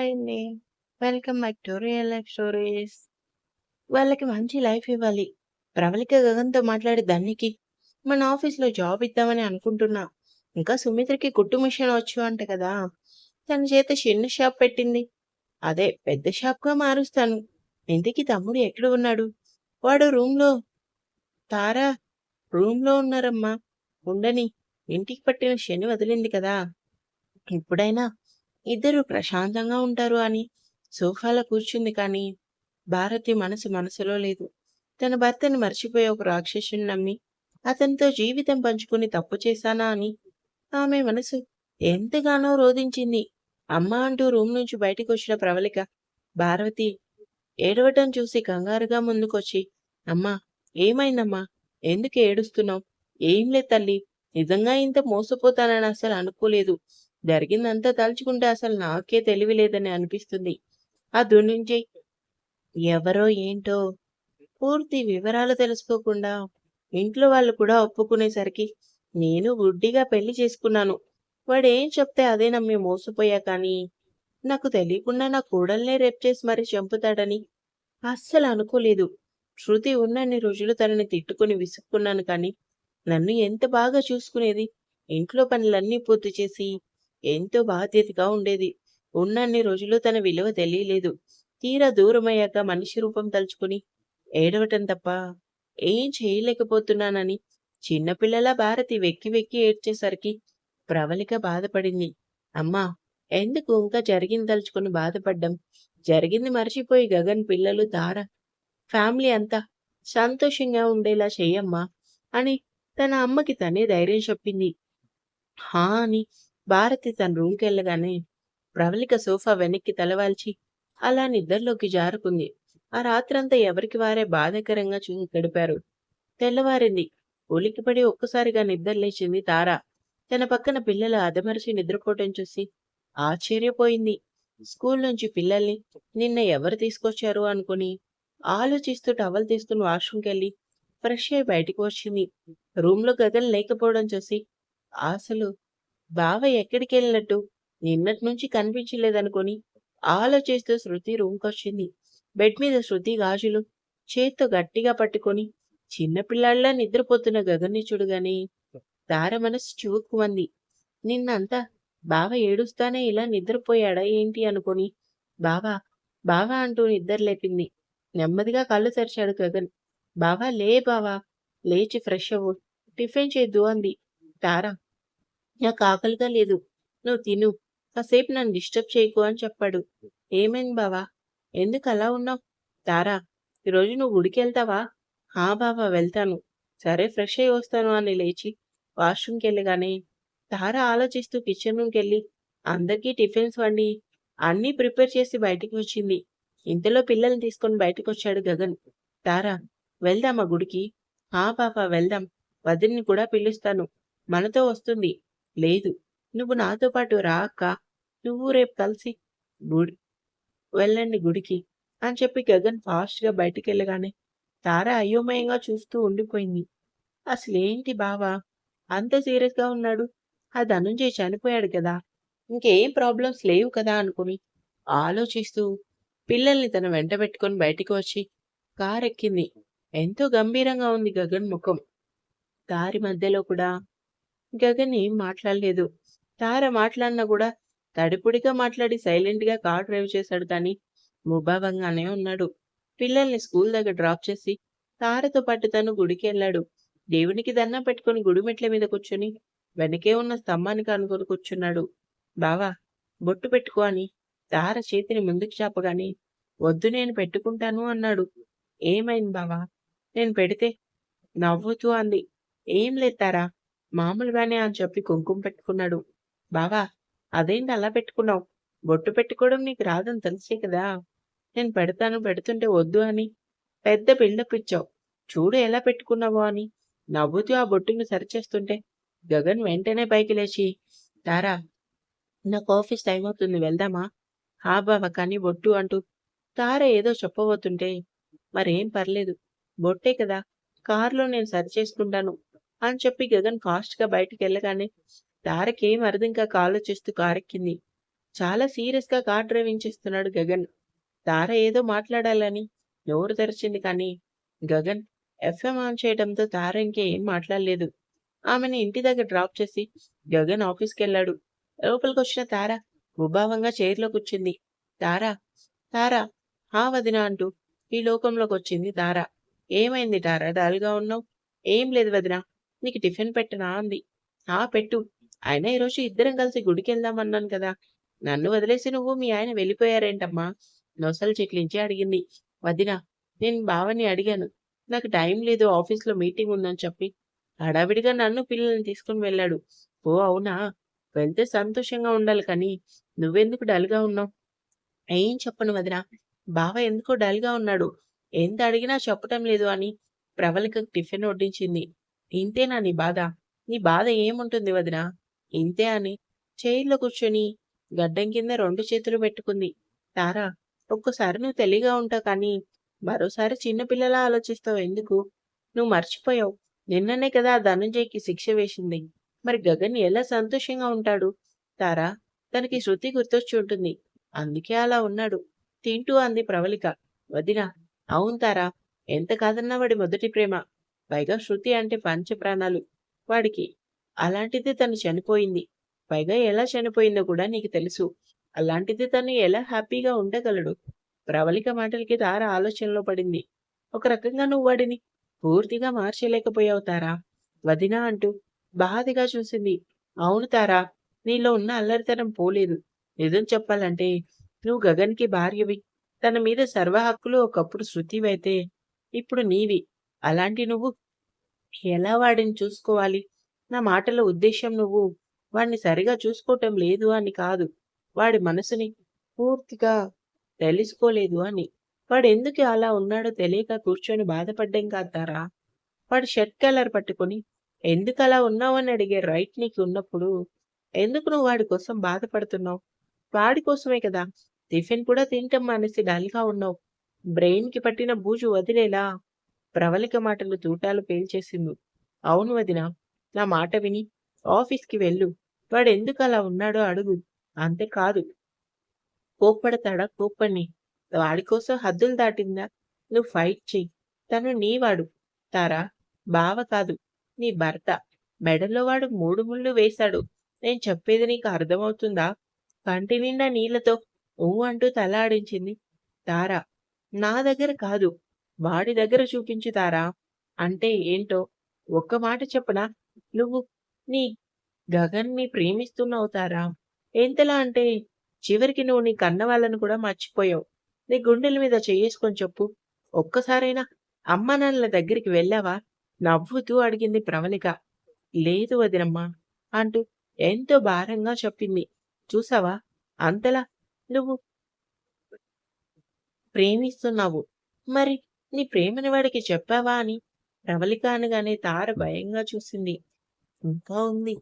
Hi అండి. Welcome back to real life stories. వాళ్ళకి మంచి లైఫ్ ఇవ్వాలి. ప్రవళిక గగన్‌తో మాట్లాడి ధన్యకి మన ఆఫీస్‌లో జాబ్ ఇద్దామని అనుకుంటున్నా. ఇంకా సుమిత్రకి కుట్టు మిషన్ వచ్చు అంట కదా! తన చేత చిన్న షాప్ పెట్టింది. అదే పెద్ద షాప్‌గా మారుస్తాను. ఇంతకీ తమ్ముడు ఎక్కడ ఉన్నాడు? వాడు తారా రూమ్‌లో ఉన్నారమ్మా. ఉండని. ఇంటికి పట్టిన శని వదిలింది కదా! ఇప్పుడైనా ఇద్దరు ప్రశాంతంగా ఉంటారు అని సోఫాలో కూర్చుంది కానీ భారతి మనసులో లేదు. తన భర్తని మర్చిపోయే ఒక రాక్షసుని నమ్మి అతనితో జీవితం పంచుకుని తప్పు చేశానా అని ఆమె మనసు ఎంతగానో రోదించింది. అమ్మ అంటూ రూమ్ నుంచి బయటికి వచ్చిన ప్రవళిక భారతి ఏడవటం చూసి కంగారుగా ముందుకొచ్చి, అమ్మా, ఏమైందమ్మా? ఎందుకు ఏడుస్తున్నావు? ఏం లేదు తల్లి. నిజంగా ఇంత మోసపోతానని అసలు అనుకోలేదు. జరిగిందంతా తలుచుకుంటే అసలు నాకే తెలివి లేదని అనిపిస్తుంది. నుంచి ఎవరో ఏంటో పూర్తి వివరాలు తెలుసుకోకుండా ఇంట్లో వాళ్ళు కూడా ఒప్పుకునేసరికి నేను గుడ్డిగా పెళ్లి చేసుకున్నాను. వాడేం చెప్తే అదే నమ్మి మోసపోయా కానీ నాకు తెలియకుండా నా కోడల్నే రేప్ చేసి మరీ చంపుతాడని అస్సలు అనుకోలేదు. శృతి ఉన్నన్ని రోజులు తనని తిట్టుకుని విసుక్కున్నాను కానీ నన్ను ఎంత బాగా చూసుకునేది. ఇంట్లో పనులన్నీ పూర్తి చేసి ఎంతో బాధ్యతగా ఉండేది. ఉన్నన్ని రోజులు తన విలువ తెలియలేదు. తీరా దూరమయ్యాక మనిషి రూపం తలుచుకుని ఏడవటం తప్ప ఏం చేయలేకపోతున్నానని చిన్నపిల్లల భారతి వెక్కి వెక్కి ఏడ్చేసరికి ప్రవళిక బాధపడింది. అమ్మా, ఎందుకు ఇంకా జరిగింది తలుచుకుని బాధపడ్డం? జరిగింది మర్చిపోయి గగన్, పిల్లలు, తార ఫ్యామిలీ అంతా సంతోషంగా ఉండేలా చెయ్యమ్మా అని తన అమ్మకి తనే ధైర్యం చెప్పింది. హా అని భారతి తన రూమ్‌కెళ్ళగానే ప్రవళిక సోఫా వెనక్కి తలవాల్చి అలా నిద్రలోకి జారుకుంది. ఆ రాత్రంతా ఎవరికి వారే బాధాకరంగా గడిపారు. తెల్లవారింది. ఉలిక్కిపడి ఒక్కసారిగా నిద్రలేచింది తార. తన పక్కన పిల్లలు అదమరచి నిద్రపోవటం చూసి ఆశ్చర్యపోయింది. స్కూల్ నుంచి పిల్లల్ని నిన్న ఎవరు తీసుకొచ్చారు అనుకుని ఆలోచిస్తూ టవల్ తీసుకుని వాష్‌రూమ్‌కెళ్ళి ఫ్రెష్ అయి బయటికి వచ్చింది. రూమ్‌లో గగన్ లేకపోవడం చూసి అసలు బావ ఎక్కడికెళ్ళినట్టు నిన్నటి నుంచి కనిపించలేదనుకొని ఆలోచిస్తూ శృతి రూమ్‌కొచ్చింది. బెడ్ మీద శృతి గాజులు చేత్తో గట్టిగా పట్టుకొని చిన్నపిల్లాడిలా నిద్రపోతున్న గగన్ని చూడగానే తార మనసు చివుక్కుమంది. నిన్నంతా బావ ఏడుస్తానే ఇలా నిద్రపోయాడా ఏంటి అనుకొని బావా, బావా అంటూ నిద్రలేపింది. నెమ్మదిగా కళ్ళు తెరిచాడు గగన్. బావా లే బావా, లేచి ఫ్రెష్ అవ్వు, టిఫిన్ చేద్దు అంది. తార నాకు ఆకలిగా లేదు. నువ్వు తిను. కాసేపు నన్ను డిస్టర్బ్ చేయకు అని చెప్పాడు. ఏమైంది బావా? ఎందుకలా ఉన్నావు? తారా, ఈరోజు నువ్వు గుడికెళ్తావా? హా బావా వెళ్తాను. సరే ఫ్రెష్ అయ్యి వస్తాను అని లేచి వాష్‌రూమ్‌కెళ్ళగానే తార ఆలోచిస్తూ కిచెన్ రూమ్‌కెళ్ళి అందరికీ టిఫిన్స్ వండి అన్నీ ప్రిపేర్ చేసి బయటికి వచ్చింది. ఇంతలో పిల్లల్ని తీసుకొని బయటకొచ్చాడు గగన్. తారా, వెళ్దామా గుడికి? హా పాపా వెళ్దాం. వదిన్ని కూడా పిలుస్తాను. మనతో వస్తుంది. లేదు. నువ్వు నాతో పాటు రా అక్కా. నువ్వు రేపు కలిసి గుడి వెళ్ళండి గుడికి అని చెప్పి గగన్ ఫాస్ట్‌గా బయటికెళ్ళగానే తార అయోమయంగా చూస్తూ ఉండిపోయింది. అసలేంటి బావ అంత సీరియస్‌గా ఉన్నాడు? ఆ ధనుంజయ్ చనిపోయాడు కదా! ఇంకేం ప్రాబ్లమ్స్ లేవు కదా అనుకుని ఆలోచిస్తూ పిల్లల్ని తన వెంట పెట్టుకొని బయటికి వచ్చి కారెక్కింది. ఎంతో గంభీరంగా ఉంది గగన్ ముఖం. దారి మధ్యలో కూడా గగన్ ఏం మాట్లాడలేదు. తార మాట్లాడినా కూడా తడిపుడిగా మాట్లాడి సైలెంట్‌గా కార్ డ్రైవ్ చేశాడు కానీ ముభావంగానే ఉన్నాడు. పిల్లల్ని స్కూల్ దగ్గర డ్రాప్ చేసి తారతో పాటు తను గుడికెళ్ళాడు. దేవునికి దండం పెట్టుకొని గుడి మెట్ల మీద కూర్చొని వెనకే ఉన్న స్తంభానికి ఆనుకొని కూర్చున్నాడు. బావా, బొట్టు పెట్టుకో అని తార చేతిని ముందుకు చాపగానే వద్దు నేను పెట్టుకుంటాను అన్నాడు. ఏమైంది బావా? నేను పెడితే నవ్వుతూ అంది. ఏం లేదు తారా, మామూలుగానే అని చెప్పి కుంకుమ పెట్టుకున్నాడు. బావా, అదేంటి అలా పెట్టుకున్నావు? బొట్టు పెట్టుకోవడం నీకు రాదని తెలిసే కదా! నేను పెడతాను పెడుతుంటే వద్దు అని పెద్ద బిల్డప్ ఇచ్చావు. చూడు ఎలా పెట్టుకున్నావో అని నవ్వుతూ ఆ బొట్టుని సరిచేస్తుంటే గగన్ వెంటనే పైకి లేచి తారా, నాకు ఆఫీస్ టైం అవుతుంది వెళ్దామా? హా బావ కానీ బొట్టు అంటూ తార ఏదో చెప్పబోతుంటే మరేం పర్లేదు. బొట్టే కదా! కార్‌లో నేను సరిచేసుకుంటాను అని చెప్పి గగన్ ఫాస్ట్‌గా బయటికెళ్ళగానే తారకేం అర్థం కాక ఆలోచిస్తూ కారెక్కింది. చాలా సీరియస్‌గా కార్ డ్రైవింగ్ చేస్తున్నాడు గగన్. తార ఏదో మాట్లాడాలని నోరు తెరిచింది కానీ, గగన్ ఎఫ్ఎం ఆన్ చేయడంతో తార ఇంకేం మాట్లాడలేదు. ఆమెని ఇంటి దగ్గర డ్రాప్ చేసి గగన్ ఆఫీస్‌కెళ్ళాడు. లోపలికొచ్చిన తార ముభావంగా చైర్‌లో కూర్చుంది. తార, తార, హా వదినా అంటూ ఈ లోకంలోకొచ్చింది తార. ఏమైంది తార డల్‌గా ఉన్నావు? ఏం లేదు వదినా. నీకు టిఫిన్ పెట్టనా అంది. ఆ! పెట్టు. అయినా ఈరోజు ఇద్దరం కలిసి గుడికెళ్దామన్నాను కదా! నన్ను వదిలేసి నువ్వు మీ ఆయన వెళ్ళిపోయారేంటమ్మా? నొసలు చిట్లించి అడిగింది. వదినా, నేను బావని అడిగాను. నాకు టైం లేదు ఆఫీస్‌లో మీటింగ్ ఉందని చెప్పి. హడావిడిగా నన్ను పిల్లల్ని తీసుకొని వెళ్ళాడు. ఓ అవునా? వెళ్తే సంతోషంగా ఉండాలి కానీ, నువ్వెందుకు డల్‌గా ఉన్నావు? ఏం చెప్పను వదినా. బావ ఎందుకో డల్‌గా ఉన్నాడు. ఎంత అడిగినా చెప్పటం లేదు అని ప్రవళికకు టిఫిన్ వడ్డించింది. ఇంతేనా నీ బాధ? నీ బాధ ఏముంటుంది వదినా? ఇంతే అని చైర్‌లో కూర్చొని గడ్డం కింద 2 చేతులు పెట్టుకుంది. తారా, ఒక్కోసారి నువ్వు తెలివిగా ఉంటావు కానీ, మరోసారి చిన్న పిల్లలా ఆలోచిస్తావు ఎందుకు? నువ్వు మర్చిపోయావు. నిన్ననే కదా ఆ ధనంజయ్‌కి శిక్ష వేసింది. మరి గగన్ ఎలా సంతోషంగా ఉంటాడు? తారా, తనకి శృతి గుర్తొచ్చి ఉంటుంది. అందుకే అలా ఉన్నాడు. తింటూ అంది ప్రవళిక. వదినా, అవును తారా. ఎంత కాదన్నా వాడి మొదటి ప్రేమ. పైగా శృతి అంటే పంచప్రాణాలు వాడికి. అలాంటిది తను చనిపోయింది. పైగా ఎలా చనిపోయిందో కూడా నీకు తెలుసు. అలాంటిది తను ఎలా హ్యాపీగా ఉండగలడు? ప్రవళిక మాటలకి తార ఆలోచనలో పడింది. ఒక రకంగా నువ్వు వాడిని పూర్తిగా మార్చలేకపోయావు తారా. వదినా అంటూ బాధగా చూసింది. అవును తారా, నీలో ఉన్న అల్లరితనం పోలేదు. నిజం చెప్పాలంటే నువ్వు గగన్‌కి భార్యవి. తన మీద సర్వ హక్కులు ఒకప్పుడు శృతివైతే, ఇప్పుడు నీవి. అలాంటి నువ్వు ఎలా వాడిని చూసుకోవాలి? నా మాటల ఉద్దేశ్యం నువ్వు వాడిని సరిగా చూసుకోవటం లేదు అని కాదు. వాడి మనసుని పూర్తిగా తెలుసుకోలేదు అని. వాడెందుకు అలా ఉన్నాడో తెలియక కూర్చొని బాధపడ్డం కాదు తారా. వాడి షర్ట్ కాలర్ పట్టుకొని ఎందుకలా ఉన్నావని అడిగే రైట్ నీకున్నప్పుడు, ఎందుకు నువ్వు వాడి కోసం బాధపడుతున్నావు? వాడి కోసమే కదా! టిఫిన్ కూడా తినటం మానేసి డల్‌గా ఉన్నావు. బ్రెయిన్‌కి పట్టిన బూజు వదిలేలా ప్రవళిక మాటలు తూటాలు పేల్చేసింది. అవును వదినా, నా మాట విని ఆఫీస్‌కి వెళ్ళు. వాడెందుకలా ఉన్నాడో అడుగు. అంతే కాదు కోప్పడతాడా? కోప్పడని. వాడి కోసం హద్దులు దాటిందా? నువ్వు ఫైట్ చెయ్యి. తను నీవాడు. తారా, బావ కాదు. నీ భర్త. మెడలో వాడు 3 ముళ్ళు వేశాడు. నేను చెప్పేది నీకు అర్థమవుతుందా? కంటి నిండా నీళ్లతో ఊ అంటూ తల ఆడించింది తార. నా దగ్గర కాదు. వాడి దగ్గర చూపించు తారా. అంటే ఏంటో ఒక్క మాట చెప్పనా? నువ్వు నీ గగన్‌ని ప్రేమిస్తున్నావు తారా. ఎంతలా అంటే చివరికి నువ్వు నీ కన్నవాళ్ళని కూడా మర్చిపోయావు. నీ గుండెల మీద చెయ్యేసుకొని చెప్పు. ఒక్కసారైనా అమ్మానాన్నల దగ్గరికి వెళ్ళావా? నవ్వుతూ అడిగింది ప్రవళిక. లేదు వదినమ్మా అంటూ ఎంతో భారంగా చెప్పింది. చూసావా? అంతలా నువ్వు ప్రేమిస్తున్నావు. మరి నీ ప్రేమని వాడికి చెప్పావా అని ప్రవళిక అనగానే తార భయంగా చూసింది. ఇంకా ఉంది.